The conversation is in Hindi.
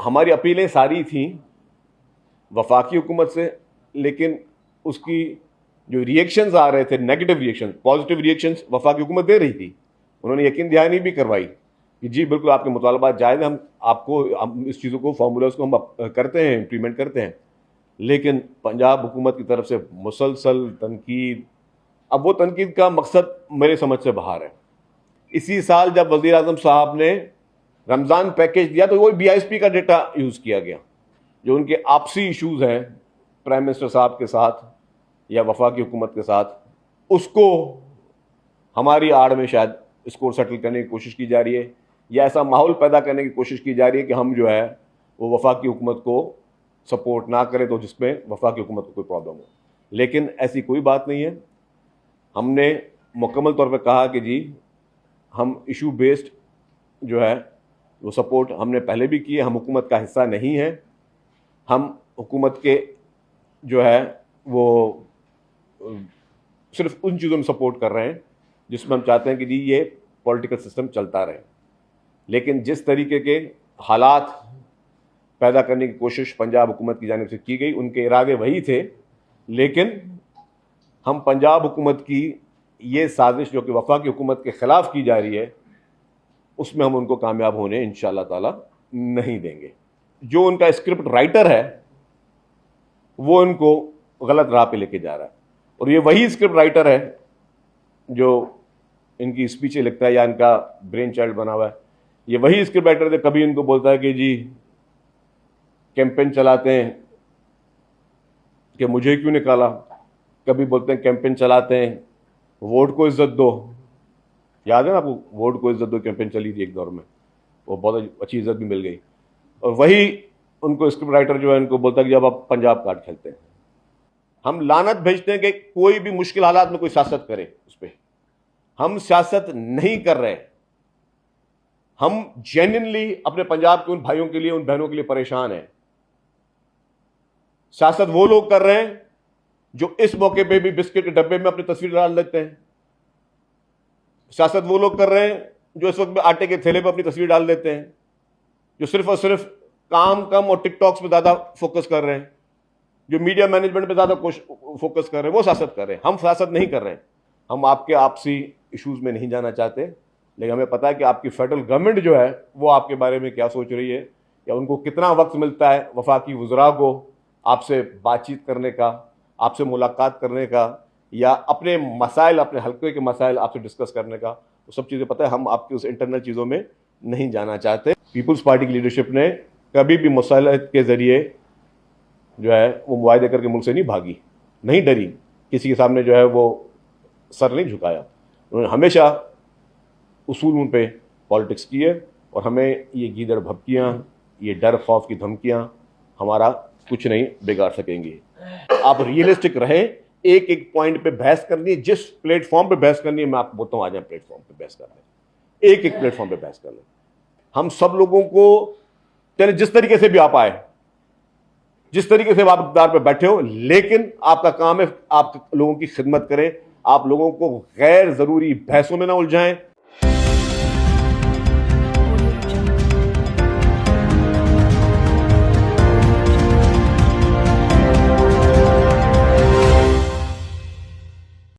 हमारी अपीलें सारी थी वफाकी हुकूमत से, लेकिन उसकी जो रिएक्शंस आ रहे थे, नेगेटिव रिएक्शंस, पॉजिटिव रिएक्शंस वफाकी हुकूमत दे रही थी। उन्होंने यकीन दहानी भी करवाई कि जी बिल्कुल आपके मुतालबात जायज़ हैं, हम इस चीज़ों को, फार्मूलाज को हम करते हैं, इम्प्लीमेंट करते हैं। लेकिन पंजाब हुकूमत की तरफ से मुसलसल तनकीद, अब वो तनकीद का मकसद मेरे समझ से बाहर है। इसी साल जब वज़ीर आज़म साहब ने रमज़ान पैकेज दिया तो वो BISP का डेटा यूज़ किया गया, जो उनके आपसी इशूज़ हैं प्राइम मिनिस्टर साहब के साथ या वफाकी हुकूमत के साथ, उसको हमारी आड़ में शायद इसको सेटल करने की कोशिश की जा रही है, या ऐसा माहौल पैदा करने की कोशिश की जा रही है कि हम जो है वो वफाकी हुकूमत को सपोर्ट ना करें, तो जिसमें वफाकी हुकूमत को कोई प्रॉब्लम हो। लेकिन ऐसी कोई बात नहीं है। हमने मुकम्मल तौर पर कहा कि जी हम इशू बेस्ड जो है वो सपोर्ट हमने पहले भी किए, हम हुकूमत का हिस्सा नहीं है, हम हुकूमत के जो है वो सिर्फ उन चीज़ों में सपोर्ट कर रहे हैं जिसमें हम चाहते हैं कि जी ये पॉलिटिकल सिस्टम चलता रहे। लेकिन जिस तरीके के हालात पैदा करने की कोशिश पंजाब हुकूमत की जानिब से की गई, उनके इरादे वही थे, लेकिन हम पंजाब हुकूमत की ये साजिश जो कि वफाकी हुकूमत के ख़िलाफ़ की जा रही है, उसमें हम उनको कामयाब होने इंशाअल्लाह ताला नहीं देंगे। जो उनका स्क्रिप्ट राइटर है वो इनको गलत राह पे लेके जा रहा है, और ये वही स्क्रिप्ट राइटर है जो इनकी स्पीचें लिखता है या इनका ब्रेन चाइल्ड बना हुआ है। ये वही स्क्रिप्ट राइटर है, कभी इनको बोलता है कि जी कैंपेन चलाते हैं कि मुझे क्यों निकाला, कभी बोलते हैं कैंपेन चलाते हैं वोट को इज्जत दो। याद है ना आपको, वोट को इज्जत दो कैंपेन चली थी एक दौर में, वो बहुत अच्छी इज्जत भी मिल गई। और वही उनको स्क्रिप्ट राइटर जो है इनको बोलता है कि जब आप पंजाब कार्ड खेलते हैं, हम लानत भेजते हैं कि कोई भी मुश्किल हालात में कोई सियासत करे उस पर। हम सियासत नहीं कर रहे, हम जेन्युइनली अपने पंजाब के उन भाइयों के लिए, उन बहनों के लिए परेशान हैं। सियासत वो लोग कर रहे हैं जो इस मौके पे भी बिस्किट के डब्बे में अपनी तस्वीर डाल देते हैं। सियासत वो लोग कर रहे हैं जो इस वक्त में आटे के थैले पर अपनी तस्वीर डाल देते हैं, जो सिर्फ और सिर्फ काम कम और टिकटॉक्स पे ज़्यादा फोकस कर रहे हैं, जो मीडिया मैनेजमेंट पे ज़्यादा फोकस कर रहे हैं, वो सियासत कर रहे हैं। हम सियासत नहीं कर रहे हैं। हम आपके आपसी इशूज़ में नहीं जाना चाहते, लेकिन हमें पता है कि आपकी फेडरल गवर्नमेंट जो है वो आपके बारे में क्या सोच रही है, या उनको कितना वक्त मिलता है वफाकी वज़रा को आपसे बातचीत करने का, आपसे मुलाकात करने का, या अपने मसाइल, अपने हल्के के मसाइल आपसे डिस्कस करने का। वो सब चीज़ें पता है, हम आपकी उस इंटरनल चीज़ों में नहीं जाना चाहते। पीपल्स पार्टी की लीडरशिप ने कभी भी मुसालहत के ज़रिए जो है वो मुआहदे करके मुल्क से नहीं भागी, नहीं डरी, किसी के सामने जो है वो सर नहीं झुकाया। उन्होंने हमेशा उसूलों पे पॉलिटिक्स की है, और हमें ये गीदड़ भपकियाँ, ये डर खौफ की धमकियाँ हमारा कुछ नहीं बिगाड़ सकेंगी। आप रियलिस्टिक रहें, एक एक पॉइंट पे बहस करनी है, जिस प्लेटफॉर्म पे बहस करनी है मैं आपको बोलता हूँ आ जाए प्लेटफॉर्म पे बहस कर लें, एक एक प्लेटफॉर्म पे बहस कर लें। हम सब लोगों को चले जिस तरीके से भी आप आए, जिस तरीके से आप इक़्तिदार पे बैठे हो, लेकिन आपका काम है आप लोगों की खिदमत करें, आप लोगों को गैर जरूरी बहसों में ना उलझाएं,